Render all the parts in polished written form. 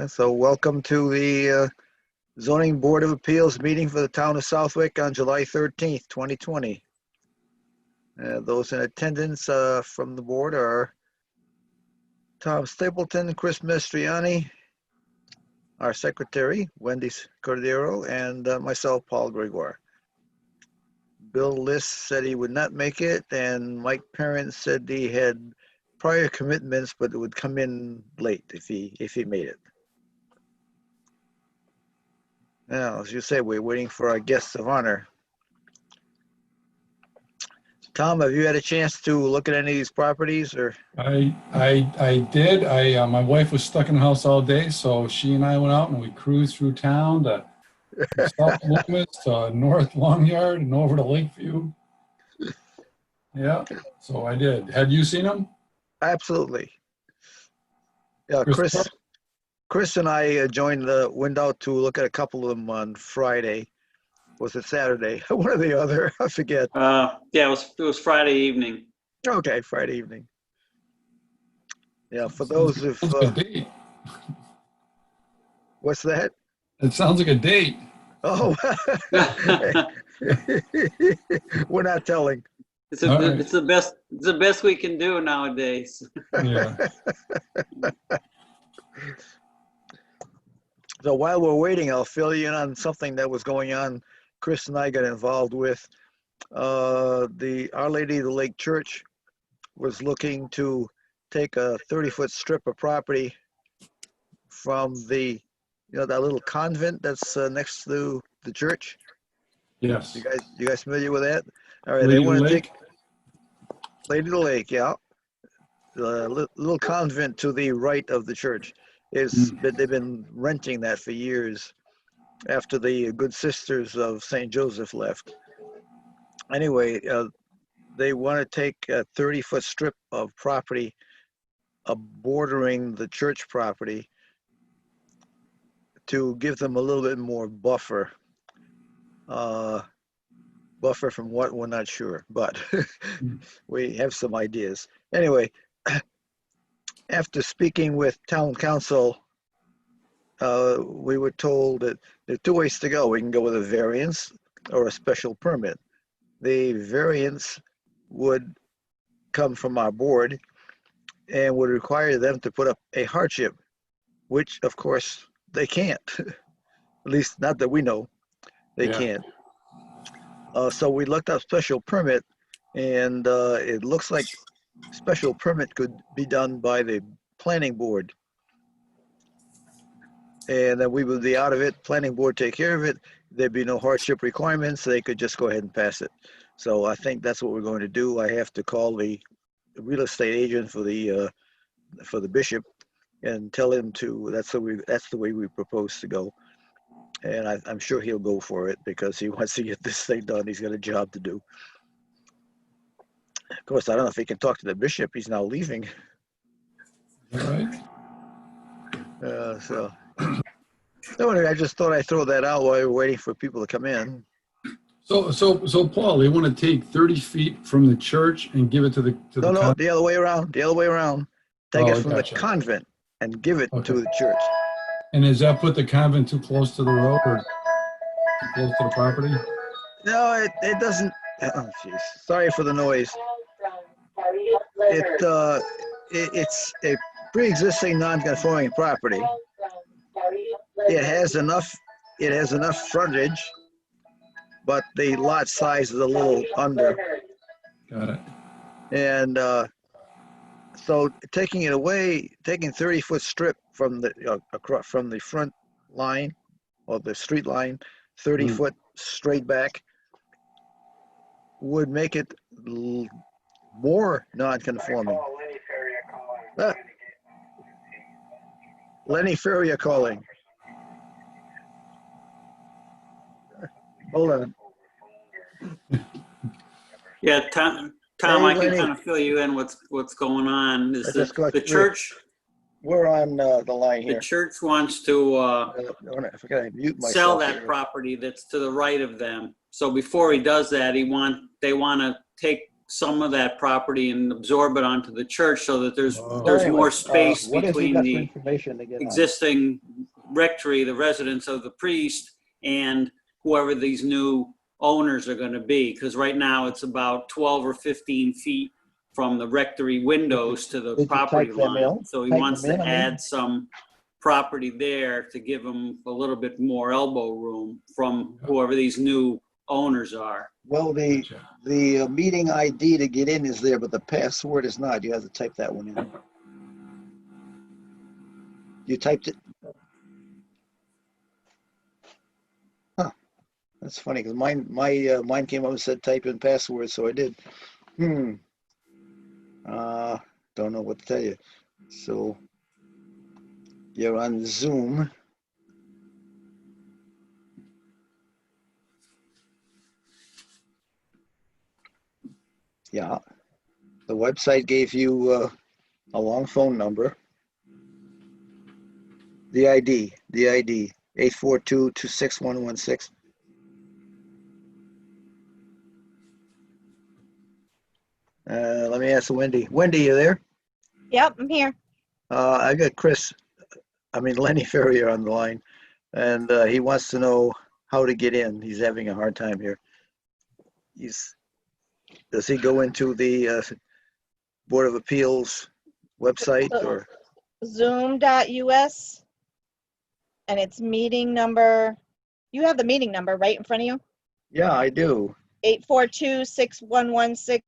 So welcome to the Zoning Board of Appeals meeting for the town of Southwick on July 13th, 2020. Those in attendance from the board are Tom Stapleton, Chris Mastriani, our secretary, Wendy Cordero, and myself, Paul Gregoire. Bill List said he would not make it, and Mike Parent said he had prior commitments, but it would come in late if he made it. Now, as you say, we're waiting for our guests of honor. Tom, have you had a chance to look at any of these properties, or? I did. My wife was stuck in the house all day, so she and I went out and we cruised through town to South Loomis to North Long Yard and over to Lakeview. Yeah, so I did. Had you seen them? Absolutely. Yeah, Chris and I went out to look at a couple of them on Friday. Was it Saturday? One or the other, I forget. Yeah, it was Friday evening. Okay, Friday evening. Yeah, for those of Sounds like a date. What's that? It sounds like a date. Oh, we're not telling. It's the best we can do nowadays. Yeah. So while we're waiting, I'll fill you in on something that was going on. Chris and I got involved with. The Our Lady of the Lake Church was looking to take a 30-foot strip of property from that little convent that's next to the church. Yes. You guys familiar with that? All right, Lady they want to Lake? take Lady of the Lake, yeah. The little convent to the right of the church they've been renting that for years after the Good Sisters of St. Joseph left. Anyway, they want to take a 30-foot strip of property bordering the church property to give them a little bit more buffer. Buffer from what, we're not sure, but we have some ideas. Anyway, after speaking with town council, we were told that there are two ways to go. We can go with a variance or a special permit. The variance would come from our board and would require them to put up a hardship, which of course they can't. At least not that we know, they can't. So we looked up special permit, and it looks like special permit could be done by the planning board. And then we would be out of it, planning board take care of it. There'd be no hardship requirements. They could just go ahead and pass it. So I think that's what we're going to do. I have to call the real estate agent for the bishop and tell him that's the way we propose to go. And I'm sure he'll go for it because he wants to get this thing done. He's got a job to do. Of course, I don't know if he can talk to the bishop. He's now leaving. All right. So anyway, I just thought I'd throw that out while we're waiting for people to come in. So Paul, they want to take 30 feet from the church and give it to the No, the other way around. The other way around. Take it from gotcha. the convent and give it to the church. And does that put the convent too close to the road or too close to the property? No, it doesn't. Oh, jeez. Sorry for the noise. It's a pre-existing non-conforming property. It has enough frontage, but the lot size is a little under. Got it. And so taking it away, taking 30-foot strip from the front line or the street line, 30 foot straight back, would make it more non-conforming. Lenny Ferrier calling. Hold on. Yeah, Tom, Hey, I can Lenny. kind of fill you in what's going on. Is the church? We're on the line The here. church wants to I forgot to mute myself. sell that here. property that's to the right of them. So before he does that, they want to take some of that property and absorb it onto the church so that there's Oh. there's Anyway, more space what has he between got for the information to get on? existing rectory, the residence of the priest, and whoever these new owners are going to be. Because right now it's about 12 or 15 feet from the rectory windows to the Did you property type them line. in? So he Type wants them in, to I mean? add some property there to give him a little bit more elbow room from whoever these new owners are. Well, the meeting ID to get in is there, but the password is not. You have to type that one in. You typed it? Huh. That's funny because mine came up and said type in password, so I did. Don't know what to tell you. So you're on Zoom. Yeah. The website gave you a long phone number. The ID, 842-26116. Let me ask Wendy. Wendy, you there? Yep, I'm here. I got Lenny Ferrier on the line, and he wants to know how to get in. He's having a hard time here. Does he go into the Board of Appeals website or? Zoom.us. And it's meeting number, you have the meeting number right in front of you? Yeah, I do. 842-6116-2784.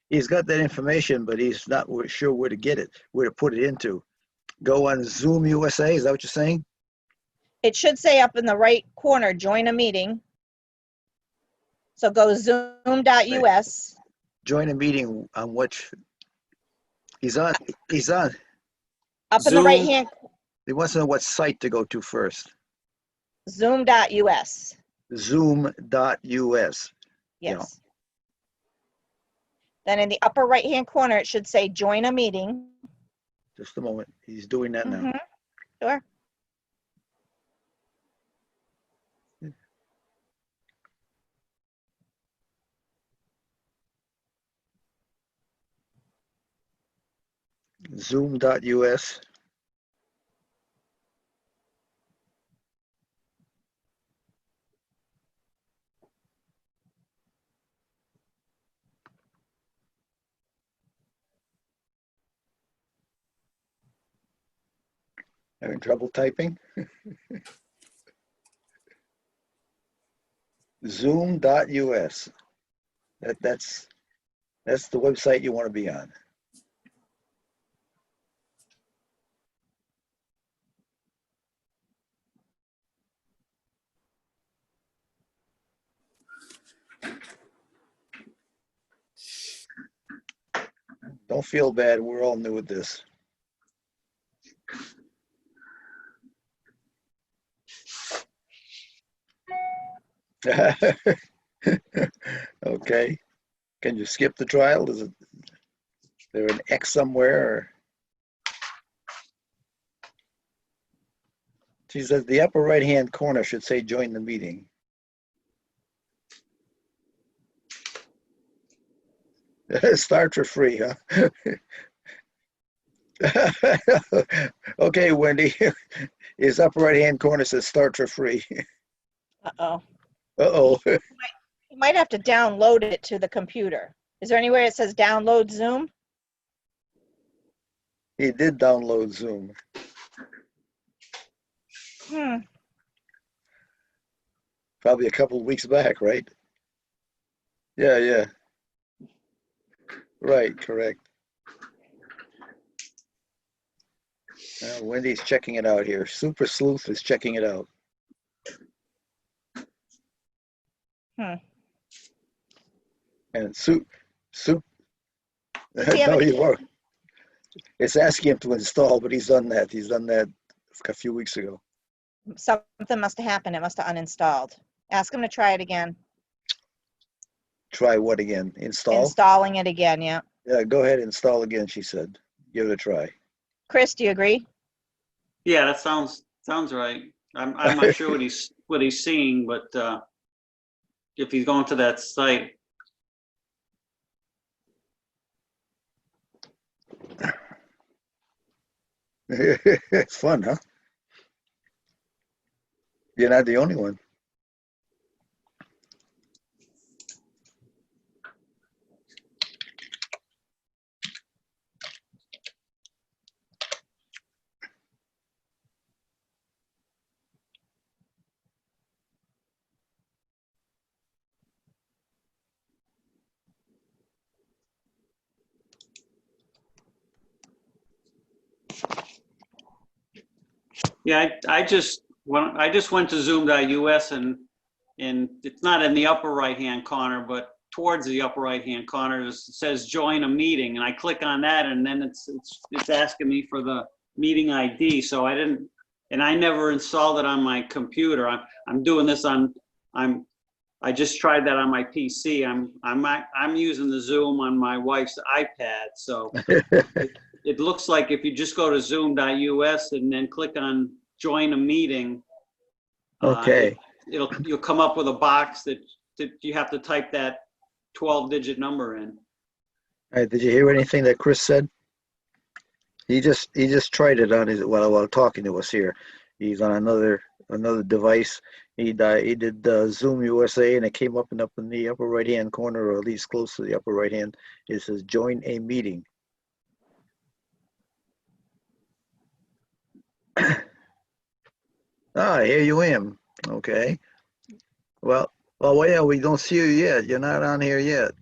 He's got that information, but he's not sure where to get it, where to put it into. Go on Zoom USA, is that what you're saying? It should say up in the right corner, join a meeting. So go zoom.us. Join a meeting on which, he's on. Up in Zoom. the right hand, He wants to know what site to go to first. zoom.us. Zoom.us. Yeah. Yes. Then in the upper right hand corner, it should say join a meeting. Just a moment. He's doing that now. Mhm. Sure. Zoom.us. Having trouble typing? Zoom.us. That's the website you want to be on. Don't feel bad. We're all new at this. Okay. Can you skip the trial? Is there an X somewhere? Or? She says the upper right-hand corner should say join the meeting. Start for free, huh? Okay, Wendy. His upper right-hand corner says start for free. Uh-oh. Uh-oh. You might have to download it to the computer. Is there anywhere it says download Zoom? He did download Zoom. Probably a couple of weeks back, right? Yeah. Right, correct. Wendy's checking it out here. Super Sleuth is checking it out. And Soup. No, he won't. It's asking him to install, but he's done that. He's done that a few weeks ago. Something must have happened. It must have uninstalled. Ask him to try it again. Try what again? Install? Installing it again, yeah. Yeah, go ahead, install again, she said. Give it a try. Chris, do you agree? Yeah, that sounds right. I'm not sure what he's seeing, but if he's going to that site, It's fun, huh? You're not the only one. Yeah, I just went to Zoom.us and it's not in the upper right-hand corner, but towards the upper right-hand corner, it says join a meeting, and I click on that, and then it's asking me for the meeting ID. So I didn't, and I never installed it on my computer. I'm doing this I just tried that on my PC. I'm using the Zoom on my wife's iPad. So it looks like if you just go to Zoom.us and then click on join a meeting, Okay. you'll come up with a box that you have to type that 12-digit number in. All right, did you hear anything that Chris said? He just tried it on his while talking to us here. He's on another device. He did Zoom USA, and it came up in the upper right hand corner, or at least close to the upper right hand. It says join a meeting. Here you am. Okay. Well, yeah, we don't see you yet. You're not on here yet.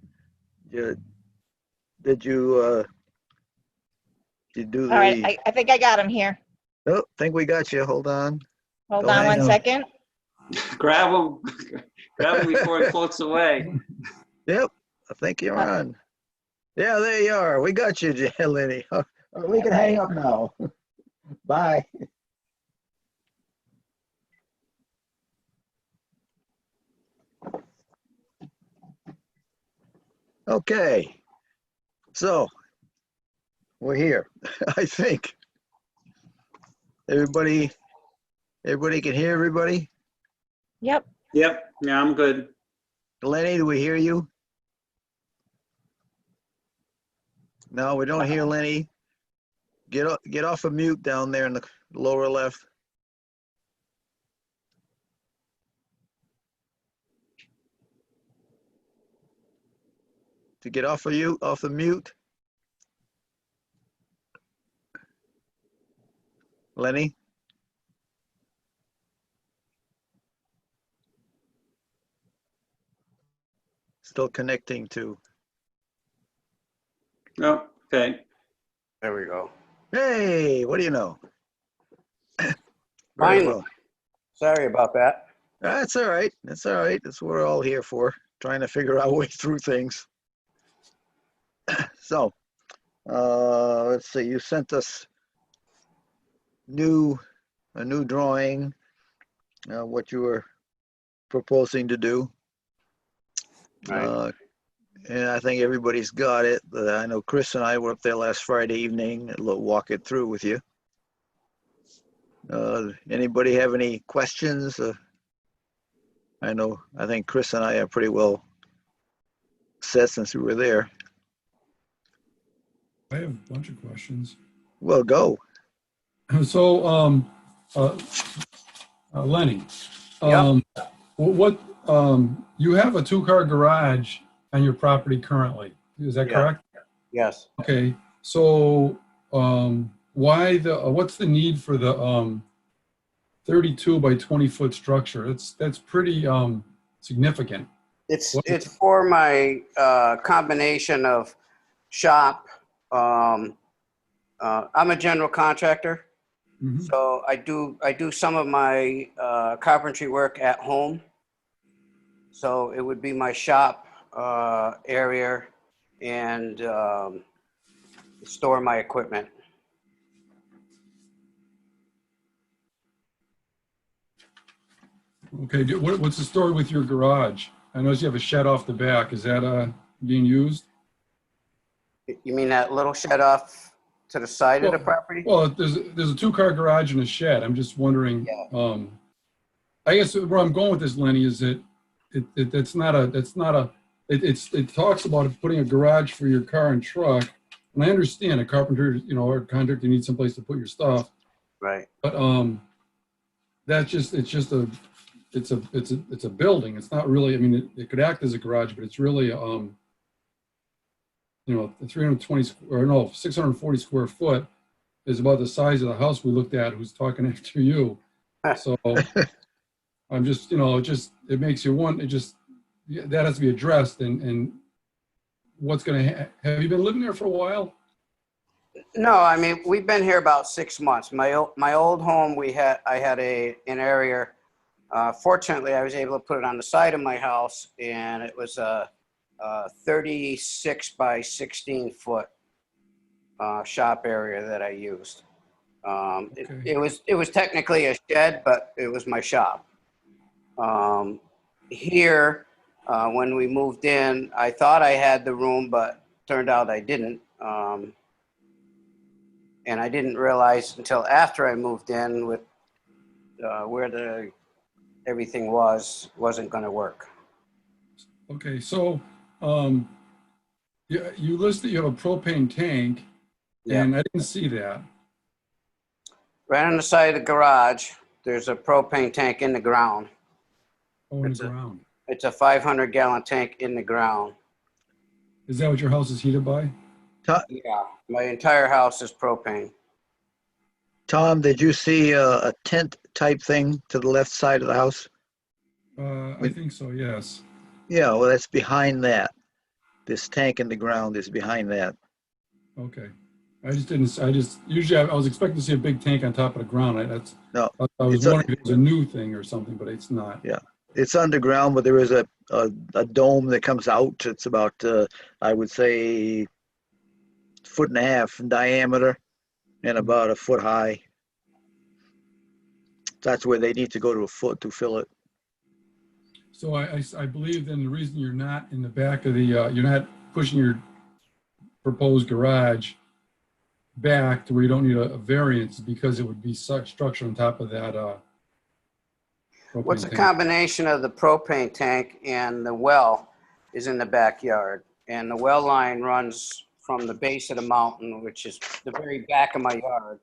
Did you do the? All right, I think I got him here. Oh, think we got you. Hold on. Hold Go on ahead. one second. Grab him before it floats away. Yep, I think you're on. Yeah, there you are. We got you, Lenny. We can hang up now. Bye. Okay, so we're here. I think everybody can hear everybody. Yep. Yep. Yeah, I'm good. Lenny, do we hear you? No, we don't hear Lenny. Get off of mute down there in the lower left. To get off of mute. Lenny? Still connecting to. Oh, okay. There we go. Hey, what do you know? Very Fine. well. Sorry about that. That's all right. That's all right. That's what we're all here for, trying to figure our way through things. So, let's see. You sent us a new drawing, what you were proposing to do. Right. And I think everybody's got it. I know Chris and I were up there last Friday evening. We'll walk it through with you. Anybody have any questions? I think Chris and I are pretty well set since we were there. I have a bunch of questions. Well, go. So, Lenny, Yep. what you have a 2-car garage on your property currently? Is that Yeah. correct? Yes. Okay. So, why what's the need for the 32 by 20 foot structure? That's pretty significant. It's for my combination of shop. I'm a general contractor, Mhm. so I do some of my carpentry work at home. So it would be my shop area and store my equipment. Okay. What's the story with your garage? I notice you have a shed off the back. Is that being used? You mean that little shed off to the side of the Well- property? Well, there's a 2-car garage and a shed. I'm just wondering. Yeah. I guess where I'm going with this, Lenny, is that it talks about putting a garage for your car and truck, And I understand a carpenter, or a contractor needs someplace to put your stuff, Right. but it's a building. It's not really, I mean, it could act as a garage, but it's really, the 640 square foot is about the size of the house we looked at, who's talking after you. So I'm just, it makes you want, that has to be addressed, and what's going to, have you been living there for a while? No, I mean, we've been here about 6 months. My old home, I had an area. Fortunately, I was able to put it on the side of my house, and it was a 36 by 16 foot shop area that I used. Okay. It was technically a shed, but it was my shop. Here, when we moved in, I thought I had the room, but turned out I didn't. And I didn't realize until after I moved in with where everything wasn't going to work. Okay, so you listed you have a propane tank, Yeah. and I didn't see that. Right on the side of the garage, there's a propane tank in the ground. Oh, in It's the a- ground. It's a 500-gallon tank in the ground. Is that what your house is heated by? Yeah. My entire house is propane. Tom, did you see a tent type thing to the left side of the house? I think so, yes. Yeah, well, that's behind that. This tank in the ground is behind that. Okay. Usually I was expecting to see a big tank on top of the ground. No, I was it's a- wondering if it was a new thing or something, but it's not. Yeah. It's underground, but there is a dome that comes out. It's about, I would say, 1.5 in diameter and about 1 foot high. That's where they need to go to a foot to fill it. So I believe then the reason you're not in the back of the, you're not pushing your proposed garage back to where you don't need a variance is because it would be such structure on top of that What's propane a tank. combination of the propane tank and the well is in the backyard. And the well line runs from the base of the mountain, which is the very back of my yard.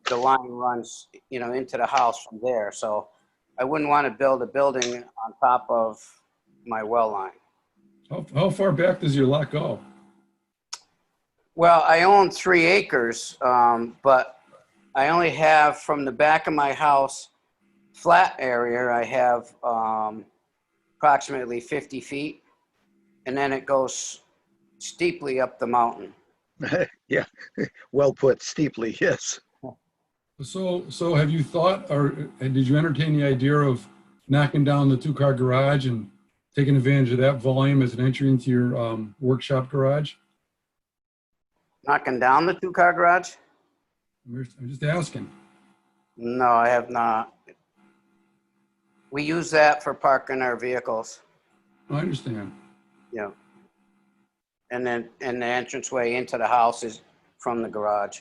The line runs, into the house from there. So I wouldn't want to build a building on top of my well line. How far back does your lot go? Well, I own 3 acres, but I only have from the back of my house flat area, I have approximately 50 feet, and then it goes steeply up the mountain. Yeah, well put, steeply, yes. So have you thought, or did you entertain the idea of knocking down the 2-car garage and taking advantage of that volume as an entry into your workshop garage? Knocking down the 2-car garage? I'm just asking. No, I have not. We use that for parking our vehicles, I understand. and the entranceway into the house is from the garage.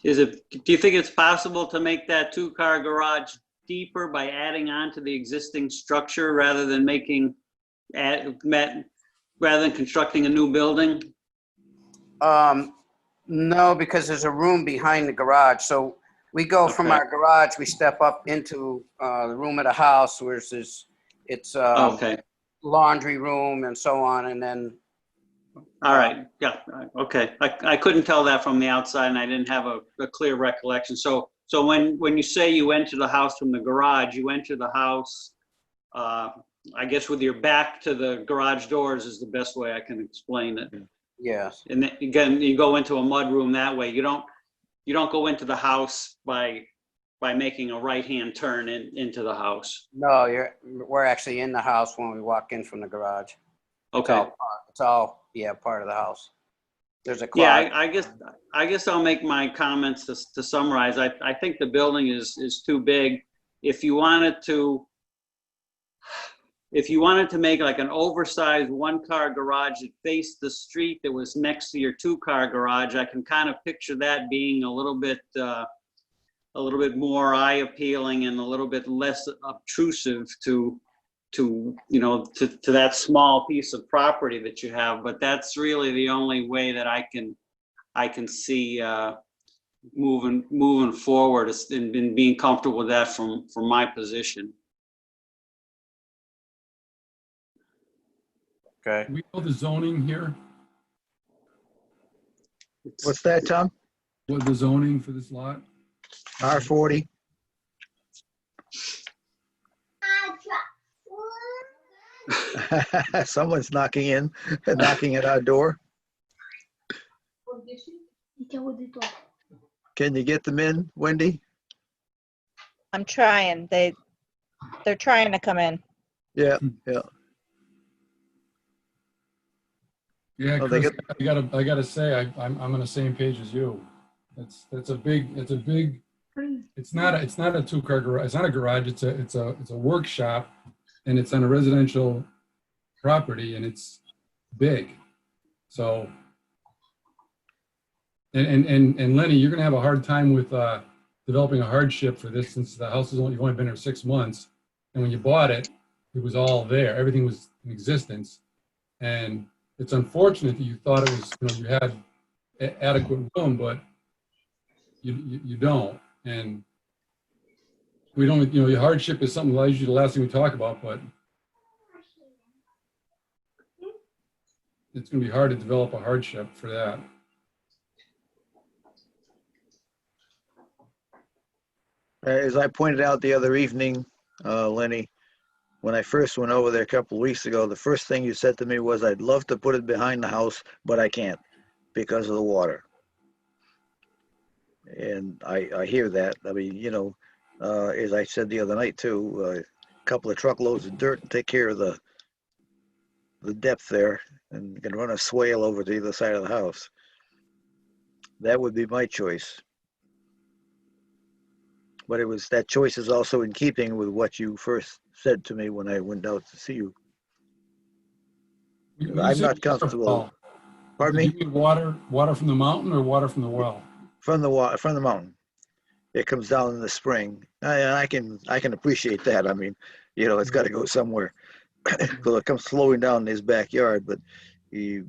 Do you think it's possible to make that 2-car garage deeper by adding on to the existing structure rather than constructing a new building? No, because there's a room behind the garage. So we go from Okay. our garage, we step up into the room of the house, where it's Okay, laundry room and so on, and then all right, yeah, okay. I couldn't tell that from the outside, and I didn't have a clear recollection. So when you say you enter the house from the garage, you enter the house, I guess with your back to the garage doors is the best way I can explain it. yes. And then again, you go into a mud room that way. You don't go into the house by making a right-hand turn into the house. No, we're actually in the house when we walk in from the garage. Okay. It's all part of the house. There's a Yeah, closet. I guess I'll make my comments to summarize. I think the building is too big. If you wanted to if you wanted to make like an oversized one-car garage that faced the street that was next to your two-car garage, I can kind of picture that being a little bit more eye appealing and a little bit less obtrusive to that small piece of property that you have. But that's really the only way that I can see moving forward and being comfortable with that from my position. Okay. Do we know the zoning here? What's that, Tom? What the zoning for this lot? R40? Someone's knocking at our door. Can you get them in, Wendy? I'm trying. They're trying to come in. Yeah. Yeah, Oh, they Chris, I gotta say, I'm on the same page as you. It's not a two-car garage. It's not a garage. It's a workshop, and it's on a residential property, and it's big. So, and Lenny, you're gonna have a hard time with developing a hardship for this, since the house you've only been there 6 months, and when you bought it, it was all there. Everything was in existence, and it's unfortunate that you thought it was, you had adequate room, but you don't. And we don't, your hardship is something usually the last thing we talk about, but it's going to be hard to develop a hardship for that. As I pointed out the other evening, Lenny, when I first went over there a couple of weeks ago, the first thing you said to me was, I'd love to put it behind the house, but I can't because of the water. And I hear that. I mean, as I said the other night too, a couple of truckloads of dirt and take care of the depth there, and you can run a swale over to either side of the house. That would be my choice. But that choice is also in keeping with what you first said to me when I went out to see you. I'm not comfortable. Pardon me? Do you mean water from the mountain or water from the well? From the mountain. It comes down in the spring. I can appreciate that. I mean, it's got to go somewhere. So it comes flowing down in his backyard, but you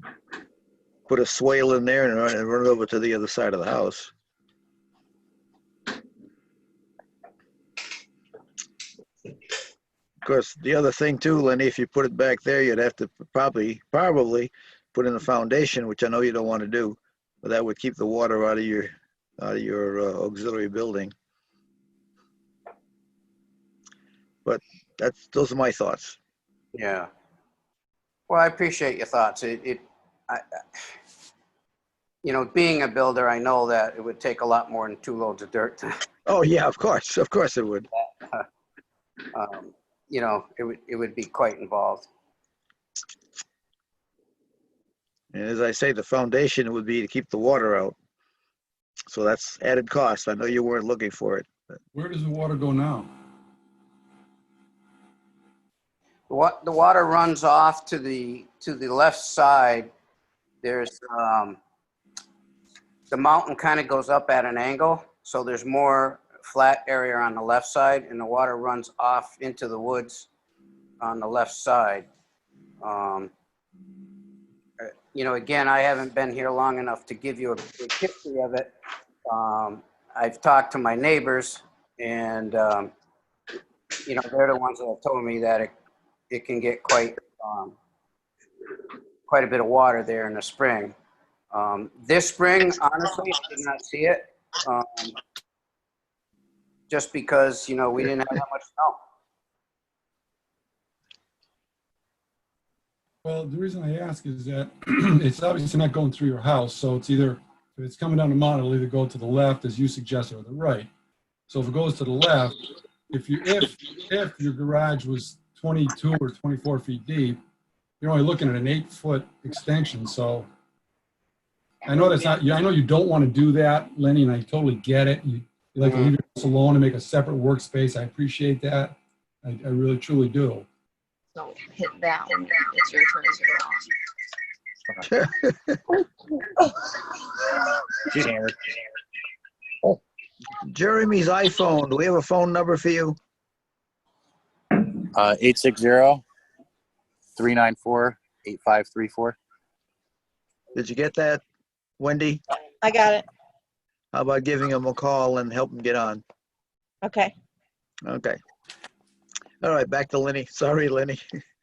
put a swale in there and run it over to the other side of the house. Of course, the other thing too, Lenny, if you put it back there, you'd have to probably put in a foundation, which I know you don't want to do, but that would keep the water out of your auxiliary building. But those are my thoughts. Yeah. Well, I appreciate your thoughts. Being a builder, I know that it would take a lot more than 2 loads of dirt. Oh yeah, of course it would. It would be quite involved. And as I say, the foundation would be to keep the water out. So that's added cost. I know you weren't looking for it. Where does the water go now? The water runs off to the left side. There's the mountain kind of goes up at an angle, so there's more flat area on the left side, and the water runs off into the woods on the left side. Again, I haven't been here long enough to give you a big history of it. I've talked to my neighbors, and they're the ones that have told me that it can get quite a bit of water there in the spring. This spring, honestly, I did not see it, just because we didn't have that much snow. Well, the reason I ask is that it's obviously not going through your house, so it's either, if it's coming down the mountain, it'll either go to the left, as you suggested, or the right. So if it goes to the left, if your garage was 22 or 24 feet deep, you're only looking at an 8-foot extension. So I know I know you don't want to do that, Lenny, and I totally get it. You like to leave your house alone and make a separate workspace. I appreciate that. I really, truly do. So hit that when it's your turn to go on. She's hammered. Jeremy's iPhone, do we have a phone number for you? 860-394-8534. Did you get that, Wendy? I got it. How about giving him a call and help him get on? Okay. Okay. All right, back to Lenny. Sorry, Lenny.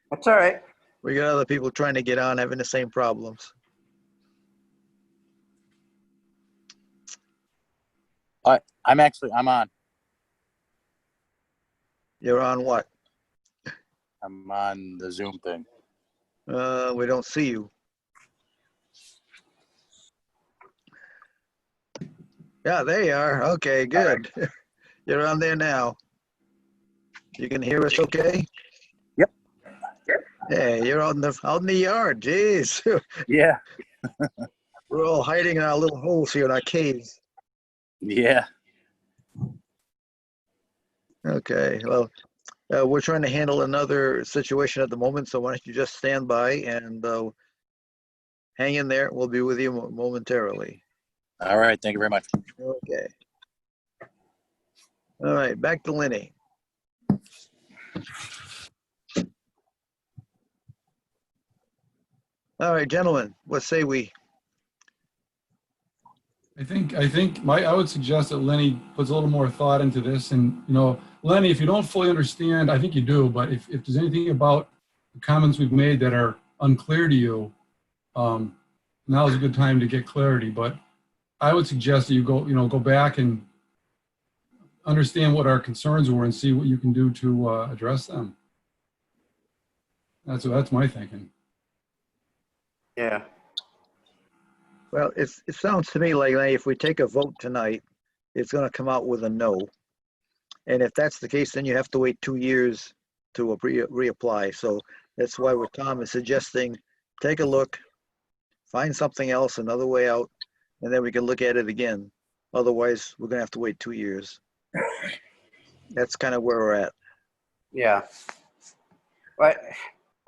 That's all right. We got other people trying to get on, having the same problems. I'm on. You're on what? I'm on the Zoom thing. We don't see you. Yeah, there you are. Okay, good. You're on there now. You can hear us okay? Yep. Yeah, you're out in the yard. Jeez. Yeah. We're all hiding in our little holes here in our caves. Yeah. Okay, well, we're trying to handle another situation at the moment, so why don't you just stand by and hang in there. We'll be with you momentarily. All right. Thank you very much. Okay. All right, back to Lenny. All right, gentlemen, what say we? I would suggest that Lenny puts a little more thought into this. And, Lenny, if you don't fully understand, I think you do, but if there's anything about the comments we've made that are unclear to you, now is a good time to get clarity. But I would suggest that you go back and understand what our concerns were and see what you can do to address them. That's my thinking. Yeah. Well, it sounds to me like if we take a vote tonight, it's going to come out with a no. And if that's the case, then you have to wait 2 years to reapply. So that's why what Tom is suggesting, take a look, find something else, another way out, and then we can look at it again. Otherwise, we're going to have to wait 2 years. That's kind of where we're at. Yeah. But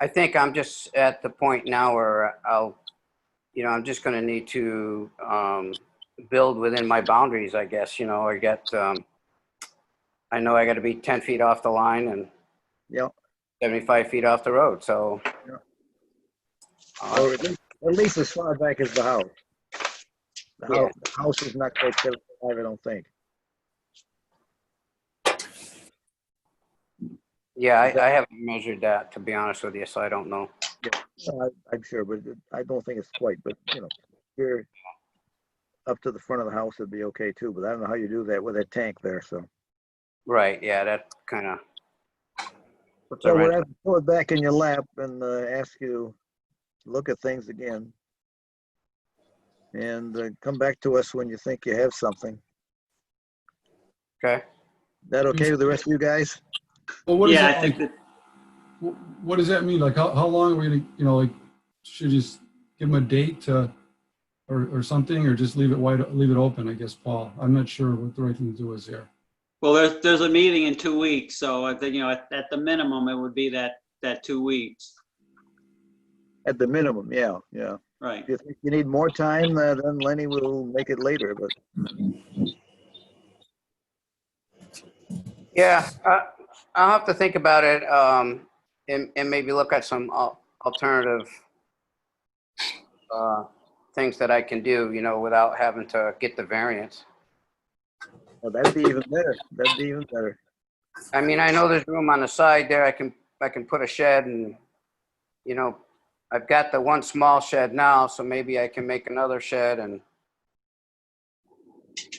I think I'm just at the point now where I'm just going to need to build within my boundaries, I guess. I know I got to be 10 feet off the line and Yeah. 75 feet off the road. So, Or at least as far back as the house. The house is not quite 75, I don't think. yeah, I haven't measured that, to be honest with you, so I don't know. I'm sure, but I don't think it's quite. But here up to the front of the house would be okay too. But I don't know how you do that with that tank there. So. Right. Yeah, that kind of. So we'll have to pull it back in your lap and ask you to look at things again, and come back to us when you think you have something. Okay. That okay with the rest of you guys? Well, what is Yeah, that I think like? that, What does that mean? Like, how long are we gonna, should you just give them a date or something, or just leave it open? I guess, Paul. I'm not sure what the right thing to do is here. well, there's a meeting in 2 weeks, so I think, at the minimum, it would be that 2 weeks. At the minimum, yeah. Right. If you think you need more time, then Lenny will make it later. But Yeah, I'll have to think about it and maybe look at some alternative things that I can do, without having to get the variance. well, that'd be even better. That'd be even better. I mean, I know there's room on the side there. I can put a shed and, I've got the one small shed now, so maybe I can make another shed and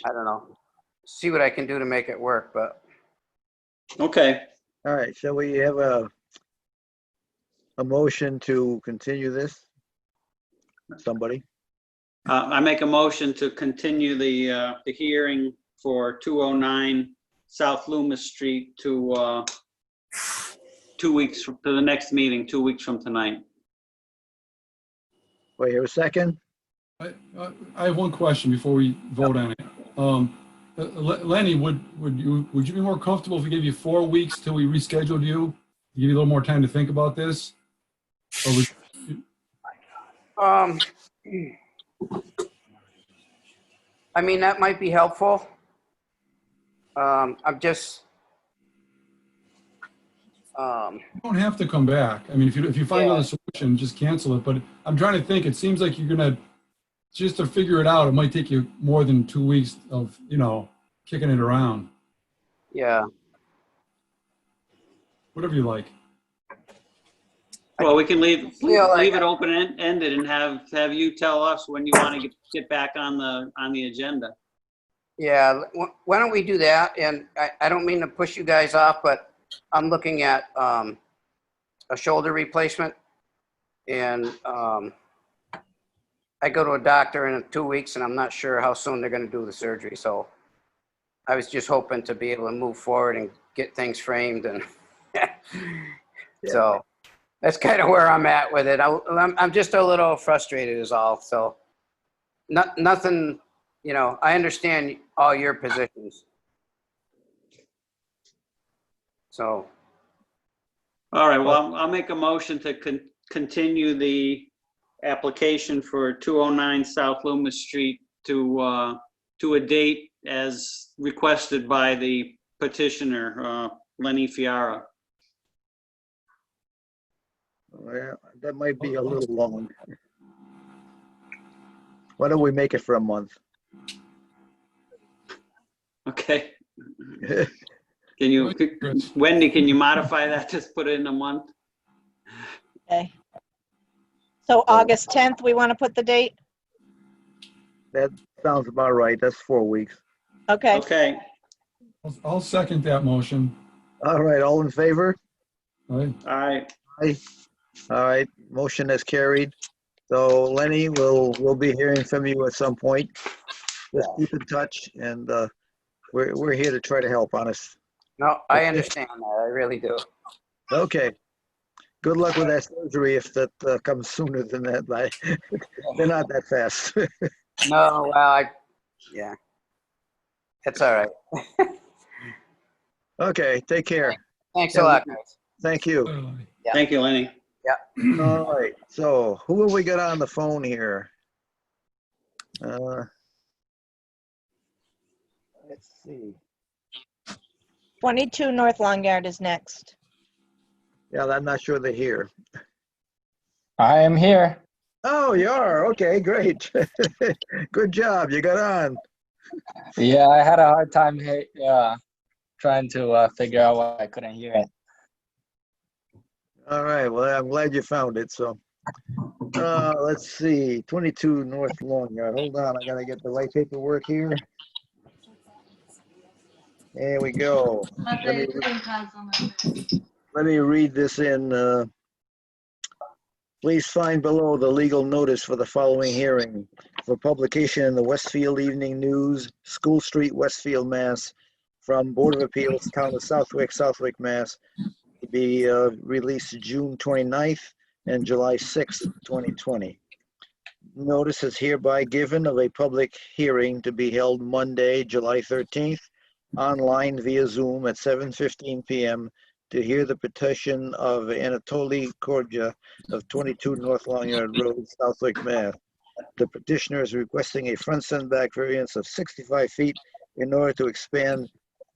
I don't know, see what I can do to make it work, but. Okay. All right. Shall we have a motion to continue this? Somebody? I make a motion to continue the hearing for 209 South Loomis Street to 2 weeks, to the next meeting, 2 weeks from tonight. Wait, here a second. I have one question before we vote on it. Lenny, would you be more comfortable if we gave you 4 weeks till we rescheduled you give you a little more time to think about this? Or we, I mean, that might be helpful. I'm just, you don't have to come back. I mean, if you find Yeah. another solution, just cancel it. But I'm trying to think, it seems like you're gonna, just to figure it out, it might take you more than 2 weeks of, kicking it around. yeah. Whatever you like. Well, we can leave feel like- it open-ended and have you tell us when you want to get back on the agenda. Yeah, why don't we do that? And I don't mean to push you guys off, but I'm looking at a shoulder replacement. And I go to a doctor in 2 weeks, and I'm not sure how soon they're going to do the surgery. So I was just hoping to be able to move forward and get things framed. And so that's kind of where I'm at with it. I'm just a little frustrated is all. So nothing, I understand all your positions. So, All right, well, I'll make a motion to continue the application for 209 South Loomis Street to a date as requested by the petitioner, Lenny Fiara. Well, that might be a little long. Why don't we make it for a month? Okay. Can you, Wendy, can you modify that? Just put it in a month? Okay. So August 10th, we want to put the date? That sounds about right. That's 4 weeks. Okay. Okay. I'll second that motion. All right, all in favor? All right. All right. Aye. All right, motion is carried. So Lenny, we'll be hearing from you at some point. Just keep in touch, and we're here to try to help, honest. no, I understand that. I really do. Okay. Good luck with that surgery if that comes sooner than that. They're not that fast. No, well, yeah. It's all right. Okay, take care. Thanks a lot, guys. Thank you. Yeah. Thank you, Lenny. All right, so who have we got on the phone here? Let's see. 22 North Long Yard is next. Yeah, I'm not sure they're here. I am here. Oh, you are? Okay, great. Good job, you got on. Yeah, I had a hard time trying to figure out why I couldn't hear it. All right, well, I'm glad you found it, so. Let's see, 22 North Long Yard. Hold on, I gotta get the right paperwork here. There we go. Let me read this in. Please find below the legal notice for the following hearing for publication in the Westfield Evening News, School Street, Westfield, Mass. From Board of Appeals, Town of Southwick, Mass. To be released June 29th and July 6th, 2020. Notice is hereby given of a public hearing to be held Monday, July 13th, online via Zoom at 7:15 p.m. to hear the petition of Anatoly Korja of 22 North Long Yard Road, Southwick, Mass. The petitioner is requesting a front setback variance of 65 feet in order to expand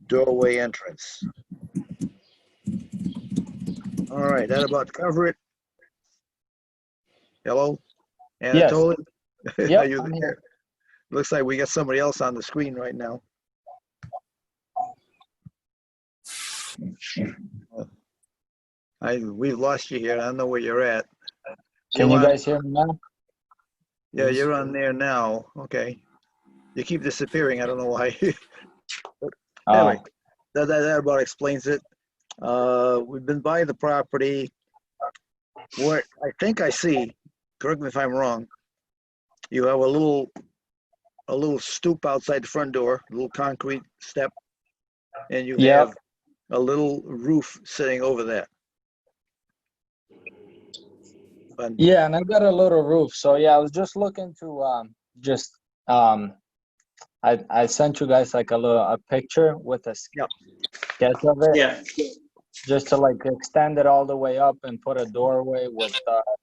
doorway entrance. All right, that about cover it. Hello? Yes. Anatoly? Yep, Are you I'm there? here. Looks like we got somebody else on the screen right now. We've lost you here. I don't know where you're at. Can you on- guys hear me now? Yeah, you're on there now. Okay. You keep disappearing. I don't know why. Anyway, that about explains it. We've been by the property. What I think I see, correct me if I'm wrong, you have a little stoop outside the front door, a little concrete step, and you Yep. have a little roof sitting over that. But Yeah, and I got a little roof. So yeah, I was just looking to I sent you guys like a picture with a Yep. sketch of it. Yeah. just to like extend it all the way up and put a doorway with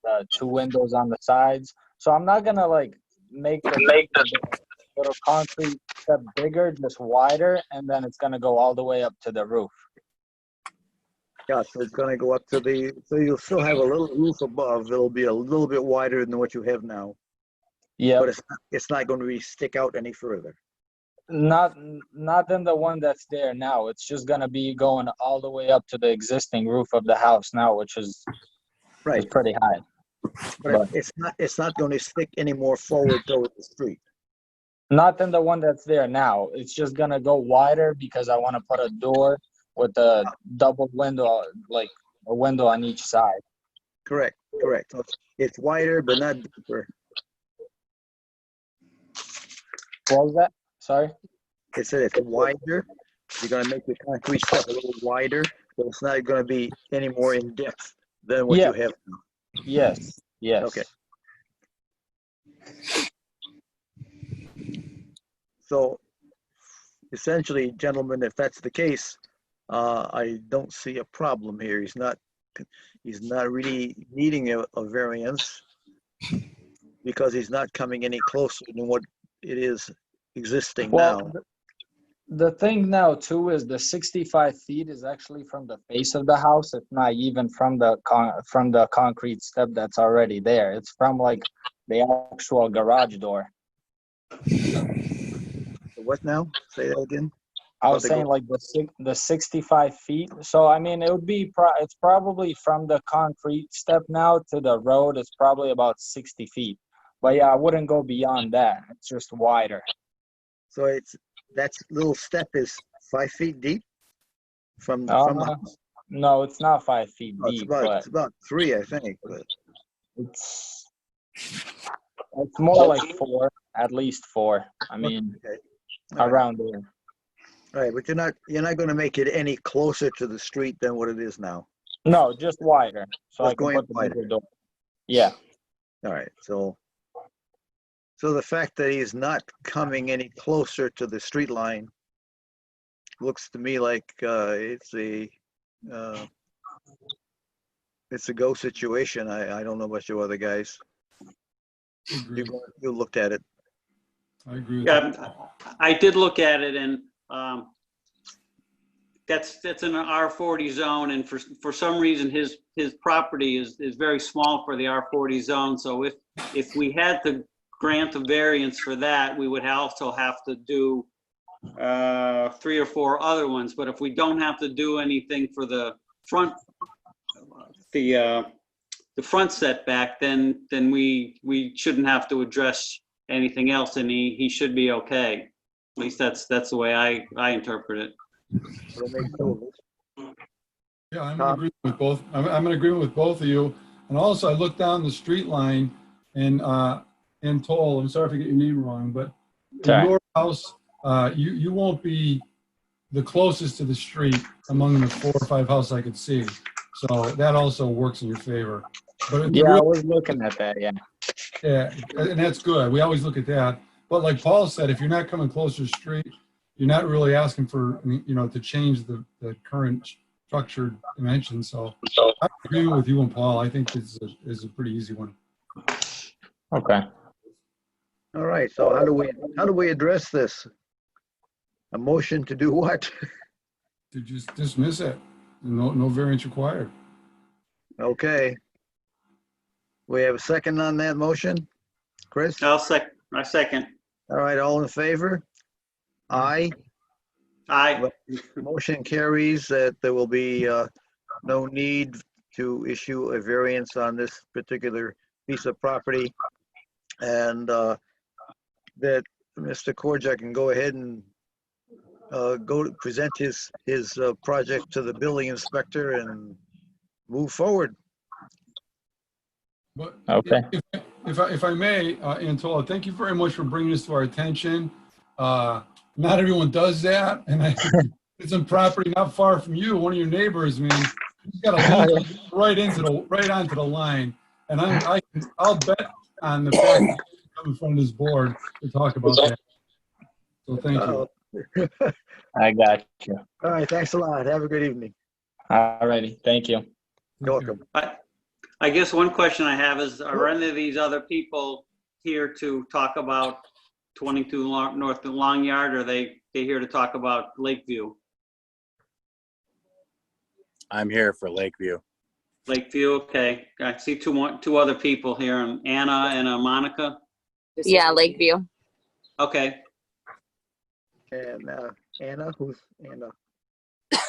the 2 windows on the sides. So I'm not gonna like make the little concrete step bigger, just wider, and then it's gonna go all the way up to the roof. Yeah, so it's gonna go up to so you'll still have a little roof above. It'll be a little bit wider than what you have now, Yeah, but it's not going to be stick out any further. not in the one that's there now. It's just gonna be going all the way up to the existing roof of the house now, which is Right, pretty high. but it's not going to stick any more forward toward the street. Not in the one that's there now. It's just gonna go wider because I want to put a door with a double window, like a window on each side. Correct. So it's wider, but not deeper. What was that? Sorry? It said it's wider. You're going to make the concrete step a little wider, but it's not going to be any more in depth than what Yeah. you have now. Yes. Okay. So essentially, gentlemen, if that's the case, I don't see a problem here. He's not really needing a variance because he's not coming any closer than what it is existing now. Well, the thing now too is the 65 feet is actually from the face of the house. It's not even from the concrete step that's already there. It's from like the actual garage door. What now? Say that again. I was saying like the 65 feet. So I mean, it would be it's probably from the concrete step now to the road. It's probably about 60 feet. But yeah, I wouldn't go beyond that. It's just wider. So that little step is 5 feet deep from the house. No, it's not 5 feet Oh, deep, it's about 3, I think. But it's more like 4, at least 4. I mean, okay. All right. around there. All right, but you're not going to make it any closer to the street than what it is now. No, just wider. So Just I can going put the wider. bigger door. Yeah. All right, so the fact that he's not coming any closer to the street line looks to me like it's a go situation. I don't know about you other guys. Agreed. You looked at it. I agree with that. Yeah, I did look at it, and that's in an R40 zone, and for some reason his property is very small for the R40 zone. So if we had to grant a variance for that, we would also have to do 3 or 4 other ones. But if we don't have to do anything for the front setback, then we shouldn't have to address anything else, and he should be okay. At least that's the way I interpret it. Yeah, I'm in agreement with both. I'm in agreement with both of you. And also, I looked down the street line and told, I'm sorry if I get your name wrong, but Sorry. in your house, you won't be the closest to the street among the 4 or 5 houses I could see. So that also works in your favor. But Yeah, I was looking at that, yeah. yeah, and that's good. We always look at that. But like Paul said, if you're not coming closer to the street, you're not really asking for, to change the current structured dimensions. So I agree with you and Paul. I think this is a pretty easy one. Okay. All right, so how do we address this? A motion to do what? To just dismiss it. No variance required. Okay. We have a second on that motion? Chris? I second. All right, all in favor? Aye. Aye. Motion carries that there will be no need to issue a variance on this particular piece of property. And that Mr. Korjak can go ahead and go to present his project to the building inspector and move forward. But Okay. if I may, Antola, thank you very much for bringing this to our attention. Not everyone does that, and it's some property not far from you. One of your neighbors, he's got a link right onto the line, and I'll bet on the fact that you come in front of this board to talk about that. So thank you. I got you. All right, thanks a lot. Have a good evening. Alrighty, thank you. You're welcome. I guess one question I have is, are any of these other people here to talk about 22 North Long Yard, or are they here to talk about Lakeview? I'm here for Lakeview. Lakeview, okay. I see two other people here, Anna and Monica. Yeah, Lakeview. Okay, And Anna, who's Anna?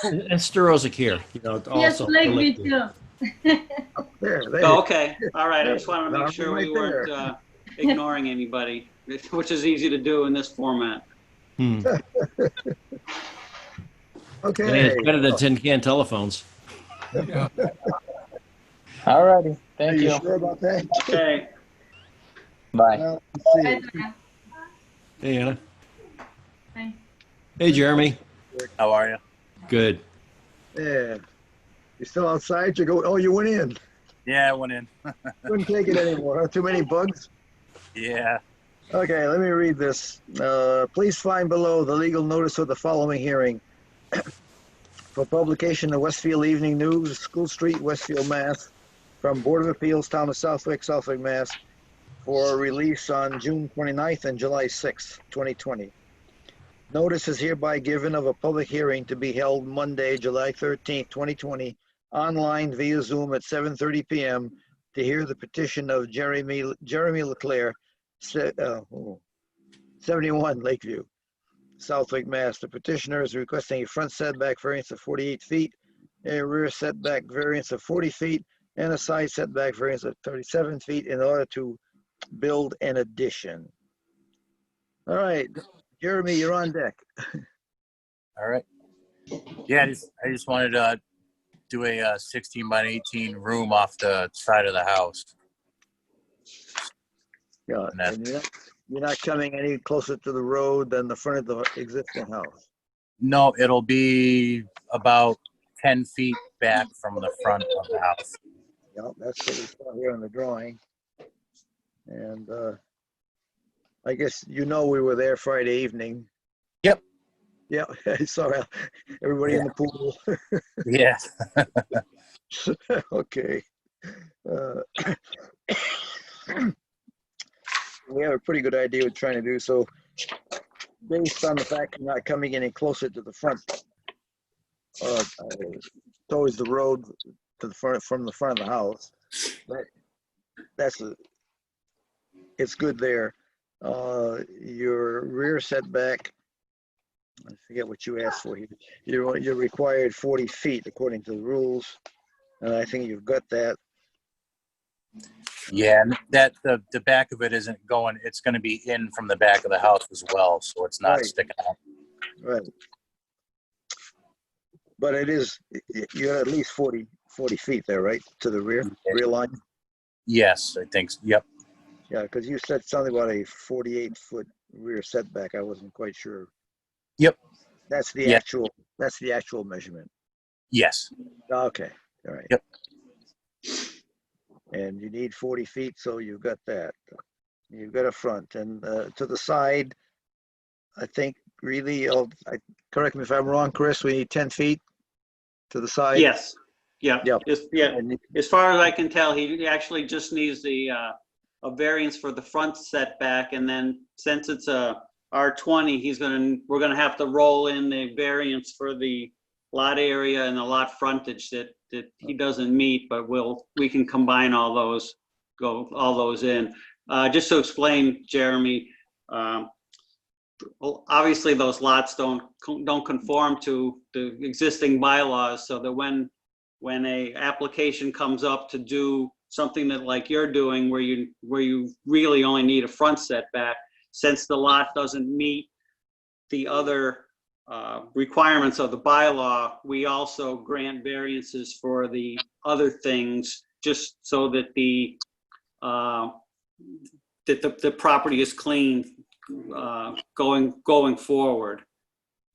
And Sturosic here, you know, Yes, also. Lakeview too. There. oh, okay, all right. I just wanted to make sure we Right there. weren't ignoring anybody, which is easy to do in this format. Hmm. Okay. Hey, it's better than tin can telephones. Yeah. Alrighty, Are thank you you. sure about that? Okay, Bye. Well, let's see. Hey, Anna. Hi. Hey, Jeremy. How are you? Good. Yeah. You still outside? You go, oh, you went in. Yeah, I went in. Couldn't take it anymore. Huh? Too many bugs? Yeah. Okay, let me read this. Please find below the legal notice of the following hearing. For publication in Westfield Evening News, School Street, Westfield, Mass. From Board of Appeals, Town of Southwick, Southwick, Mass. For release on June 29th and July 6th, 2020. Notice is hereby given of a public hearing to be held Monday, July 13th, 2020, online via Zoom at 7:30 p.m. to hear the petition of Jeremy Leclerc, 71 Lakeview, Southwick, Mass. The petitioner is requesting a front setback variance of 48 feet, a rear setback variance of 40 feet, and a side setback variance of 37 feet in order to build an addition. All right, Jeremy, you're on deck. All right. Yeah, I just wanted to do a 16 by 18 room off the side of the house. Yeah, And that- and you're not coming any closer to the road than the front of the existing house. No, it'll be about 10 feet back from the front of the house. Yeah, that's what we saw here in the drawing. And I guess you know we were there Friday evening. Yep. Yeah, I saw everybody in the pool. Yeah. Okay. We have a pretty good idea what we're trying to do. So based on the fact you're not coming any closer to the front, towards the road to the front, from the front of the house, it's good there. Your rear setback, I forget what you asked for here. You're required 40 feet according to the rules, and I think you've got that. Yeah, and that the back of it isn't going, it's going to be in from the back of the house as well, so it's not Right. sticking out. Right. But it is, you're at least 40 feet there, right? To the rear line? Yes, I think so. Yep. Yeah, because you said something about a 48-foot rear setback. I wasn't quite sure. Yep. That's the Yeah. actual measurement. Yes. Okay, all right. Yep. And you need 40 feet, so you've got that. You've got a front, and to the side, I think really, correct me if I'm wrong, Chris, we need 10 feet to the side? yes, yeah. Yep. Yeah, And as far as I can tell, he actually just needs a variance for the front setback, and then since it's a R20, we're gonna have to roll in the variance for the lot area and the lot frontage that he doesn't meet, but we can combine all those in. Just to explain, Jeremy, obviously those lots don't conform to the existing bylaws, so that when a application comes up to do something that like you're doing, where you really only need a front setback, since the lot doesn't meet the other requirements of the bylaw, we also grant variances for the other things, just so that the property is clean going forward.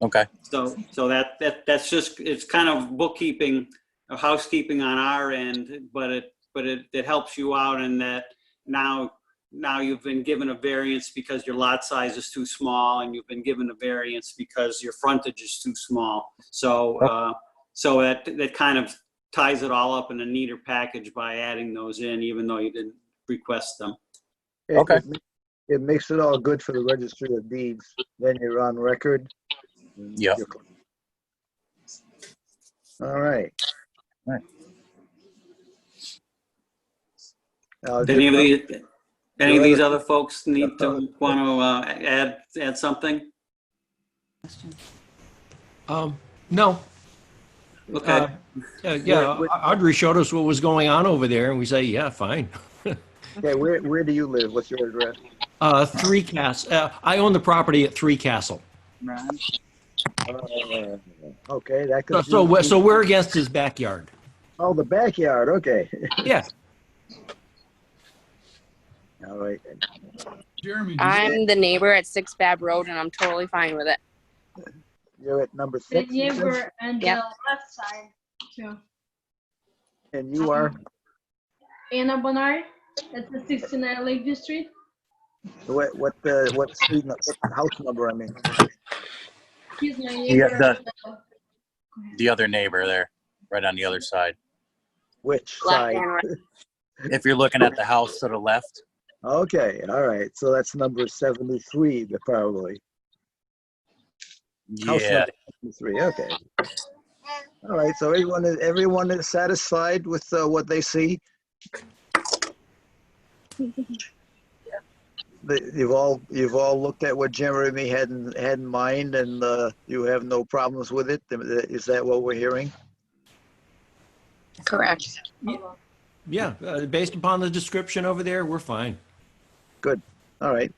Okay. So that's just, it's kind of bookkeeping or housekeeping on our end, but it helps you out in that now you've been given a variance because your lot size is too small, and you've been given a variance because your frontage is too small. So So that kind of ties it all up in a neater package by adding those in, even though you didn't request them. Okay. It makes it all good for the registry of deeds. Then you're on record. Yep. All right. Right. Any of these other folks want to add something? No. Okay. Yeah, Audrey showed us what was going on over there, and we say, yeah, fine. Okay, where do you live? What's your address? Three Castle. I own the property at Three Castle. Okay, that could. So we're against his backyard. Oh, the backyard. Okay. Yeah. All right. Jeremy, I'm the neighbor at 6 Bab Road, and I'm totally fine with it. You're at number The 6, you said? neighbor and Yep. the left side too. And you are? Anna Bernard, that's the 69 Lakeview Street. What street, what house number, I mean? He's my Yeah, neighbor. The other neighbor there, right on the other side. Which Left side? and right. If you're looking at the house to the left, Okay, all right. So that's number 73, probably. House yeah, number 73, okay. All right, so everyone is satisfied with what they see? You've all looked at what Jeremy had in mind, and you have no problems with it? Is that what we're hearing? Correct. Yeah, based upon the description over there, we're fine. Good. All right.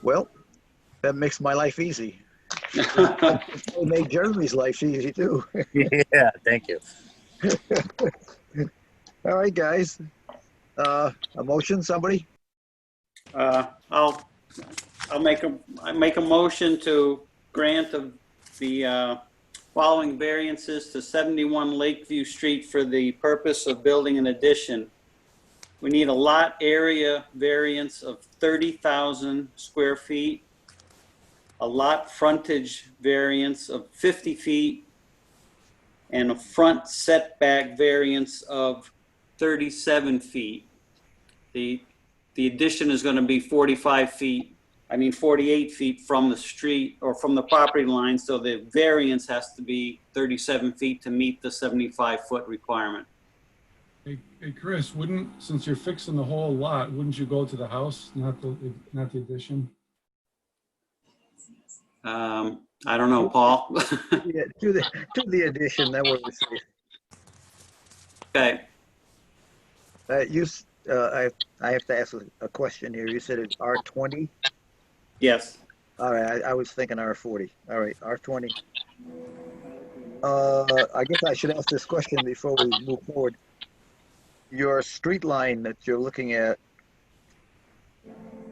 Well, that makes my life easy. It'll make Jeremy's life easy too. yeah. Thank you. All right, guys. A motion, somebody? I'll make a motion to grant the following variances to 71 Lakeview Street for the purpose of building an addition. We need a lot area variance of 30,000 square feet, a lot frontage variance of 50 feet, and a front setback variance of 37 feet. The addition is going to be 48 feet from the street or from the property line, so the variance has to be 37 feet to meet the 75-foot requirement. Hey, Chris, since you're fixing the whole lot, wouldn't you go to the house, not the addition? I don't know, Paul. Yeah, to the addition, that was safe. Okay. I have to ask a question here. You said it's R20? Yes. All right, I was thinking R40. All right, R20. I guess I should ask this question before we move forward. Your street line that you're looking at,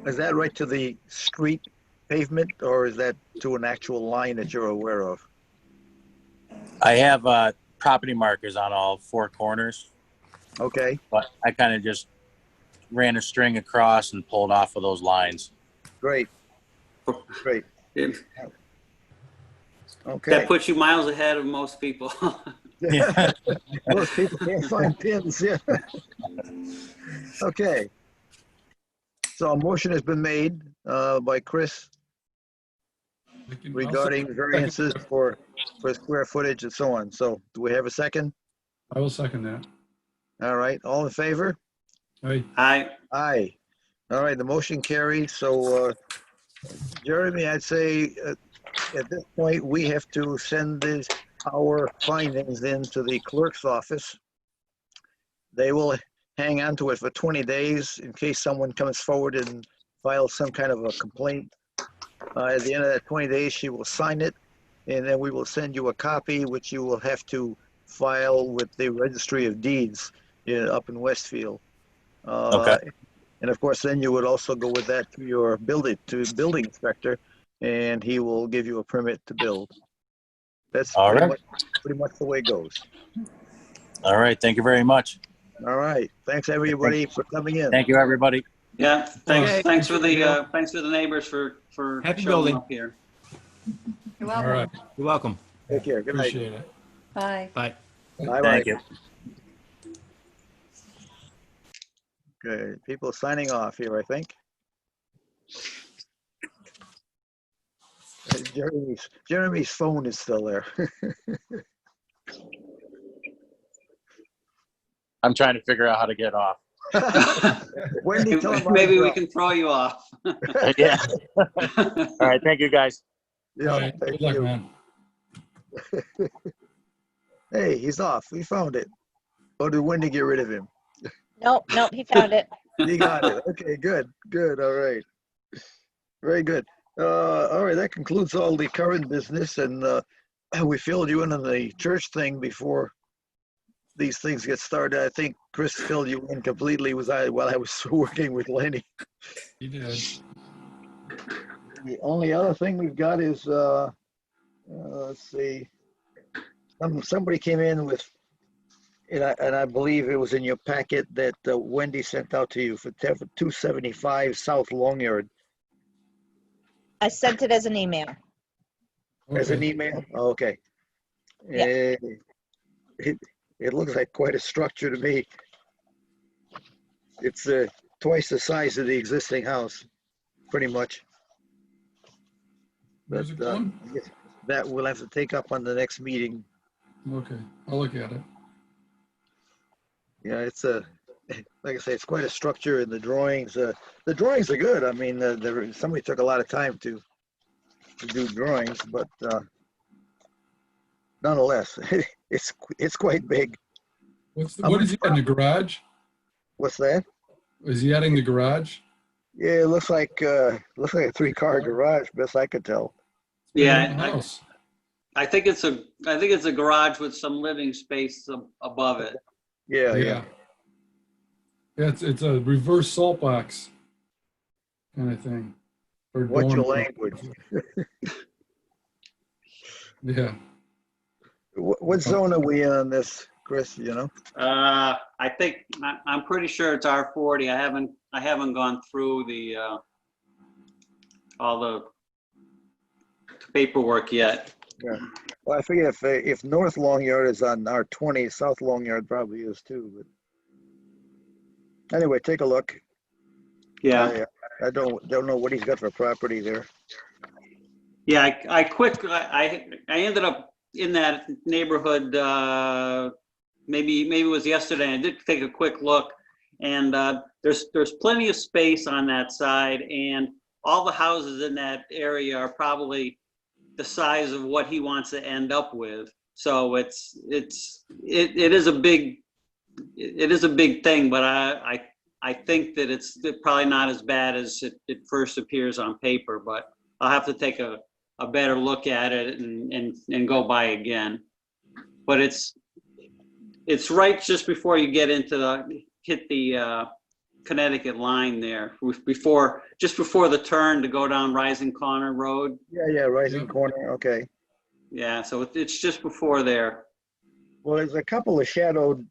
is that right to the street pavement, or is that to an actual line that you're aware of? I have property markers on all 4 corners, Okay, but I kind of just ran a string across and pulled off of those lines. great. Great. That Okay. puts you miles ahead of most people. Most people can't find pins, yeah. Okay. So a motion has been made by Chris regarding variances for square footage and so on. So do we have a second? I will second that. All right, all in favor? Hey, Aye. All right, the motion carries. So Jeremy, I'd say at this point, we have to send our findings into the clerk's office. They will hang on to it for 20 days in case someone comes forward and files some kind of a complaint. At the end of that 20 days, she will sign it, and then we will send you a copy, which you will have to file with the Registry of Deeds up in Westfield. Okay. And of course, then you would also go with that to your building inspector, and he will give you a permit to build. That's All right. pretty much the way it goes. All right. Thank you very much. All right. Thanks everybody for coming in. Thank you, everybody. Yeah, thanks. Okay. Thanks for the neighbors for Happy showing building. up here. You're all welcome. right. You're welcome. Take care. Good night. Appreciate it. Bye. Bye. Bye-bye. Thank you. Okay, people signing off here, I think. Jeremy's phone is still there. I'm trying to figure out how to get off. Wendy, tell him how to Maybe get we off. can throw you off. Yeah. All right. Thank you, guys. Yeah, All right, thank good luck, you. man. Hey, he's off. We found it. Or did Wendy get rid of him? Nope, he found it. He got it. Okay, good, good. All right. Very good. All right, that concludes all the current business, and we filled you in on the church thing before these things get started. I think Chris filled you in completely while I was working with Lenny. You did. The only other thing we've got is, let's see, somebody came in with, and I believe it was in your packet that Wendy sent out to you for 275 South Longyard. I sent it as an email. As an Okay. email? Oh, okay. Yeah. It looks like quite a structure to me. It's twice the size of the existing house, pretty much. Where's it But going? I guess that we'll have to take up on the next meeting. Okay, I'll look at it. Yeah, it's like I say, it's quite a structure in the drawings. The drawings are good. I mean, somebody took a lot of time to do drawings, but nonetheless, it's quite big. What is he in the garage? What's that? Is he adding the garage? Yeah, it looks like a 3-car garage, best I could tell. Yeah, House. I think it's a garage with some living space above it. Yeah, yeah. Yeah. Yeah, it's a reverse salt box kind of thing. For What's your dorm. language? Yeah. What zone are we in on this, Chris? You know? I think I'm pretty sure it's R40. I haven't gone through all the paperwork yet. Yeah. Well, I figure if North Longyard is on R20, South Longyard probably is too. But anyway, take a look. Yeah. I don't know what he's got for property there. Yeah, I ended up in that neighborhood, maybe it was yesterday. I did take a quick look, and there's plenty of space on that side, and all the houses in that area are probably the size of what he wants to end up with. So it is a big thing, but I think that it's probably not as bad as it first appears on paper, but I'll have to take a better look at it and go by again. But it's right just before you get into hit the Connecticut line there, just before the turn to go down Rising Corner Road. Yeah, Rising Corner. Okay. Yeah, so it's just before there. Well, there's a couple of shadowed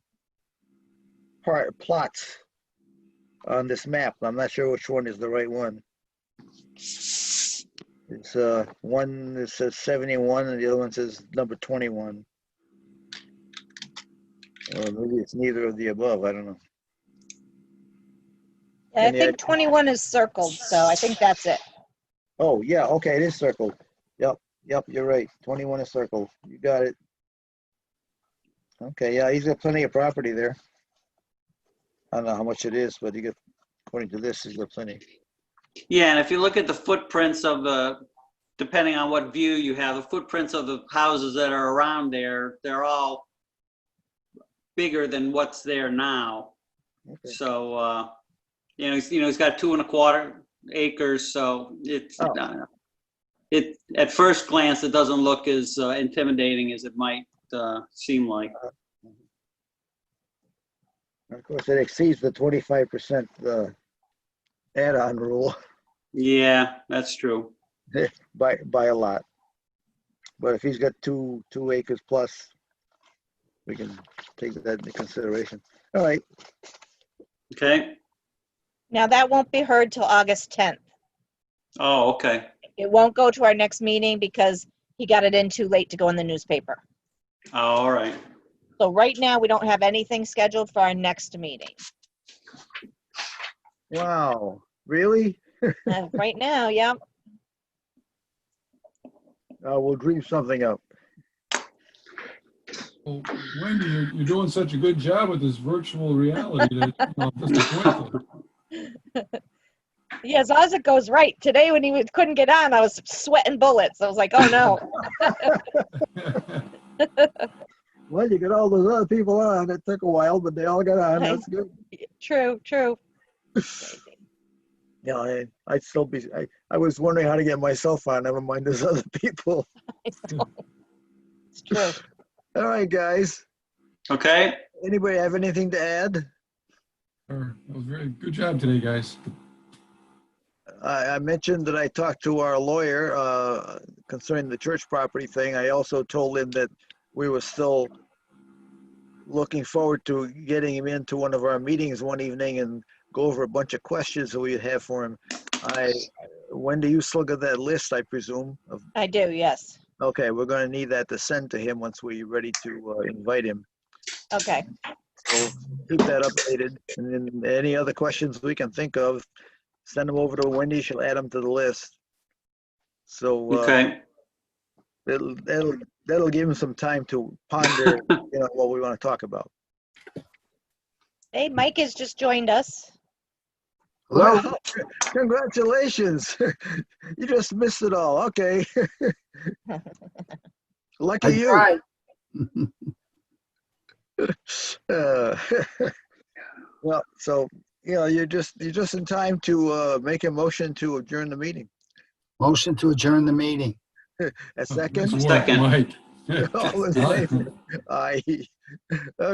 plots on this map. I'm not sure which one is the right one. It's one that says 71 and the other one says number 21. Or maybe it's neither of the above. I don't know. I Any think idea? 21 is circled, so I think that's it. Oh, yeah. Okay, it is circled. Yep, you're right. 21 is circled. You got it. Okay, yeah, he's got plenty of property there. I don't know how much it is, but according to this, he's got plenty. Yeah, and if you look at the footprints depending on what view you have, the footprints of the houses that are around there, they're all bigger than what's there now. Okay. So, he's got 2.25 acres, so it's, at first glance, it doesn't look as intimidating as it might seem like. Of course, it exceeds the 25% add-on rule Yeah, that's true. by a lot. But if he's got two acres plus, we can take that into consideration. All right. Okay. Now, that won't be heard till August 10th. Oh, okay. It won't go to our next meeting because He got it in too late to go in the newspaper. Oh, all right. So right now, we don't have anything scheduled for our next meeting. Wow, really? Right now, yeah. We'll dream something up. Well, Wendy, you're doing such a good job with this virtual reality that, I'm disappointed. Yeah, as long as it goes right. Today, when couldn't get on, I was sweating bullets. I was like, oh no. Well, you got all those other people on. It took a while, but they all got on. Right. That's good. True. Yeah, I'd still be, I was wondering how to get myself on, never mind those other people. It's true. All right, guys. Okay. Anybody have anything to add? That was very good job today, guys. I mentioned that I talked to our lawyer concerning the church property thing. I also told him that we were still looking forward to getting him into one of our meetings one evening and go over a bunch of questions that we have for him. Wendy, you still got that list, I presume? I do, yes. Okay, we're going to need that to send to him once we're ready to invite him. Okay. So keep that updated. And then any other questions we can think of, send them over to Wendy. She'll add them to the list. So Okay. that'll give him some time to ponder, what we want to talk about. Hey, Mike has just joined us. Well, congratulations. You just missed it all. Okay. Lucky you. Well, so, you're just in time to make a motion to adjourn the meeting. Motion to adjourn the meeting. A second? Nice work, Second. Mike. All in favor? Aye. Okay.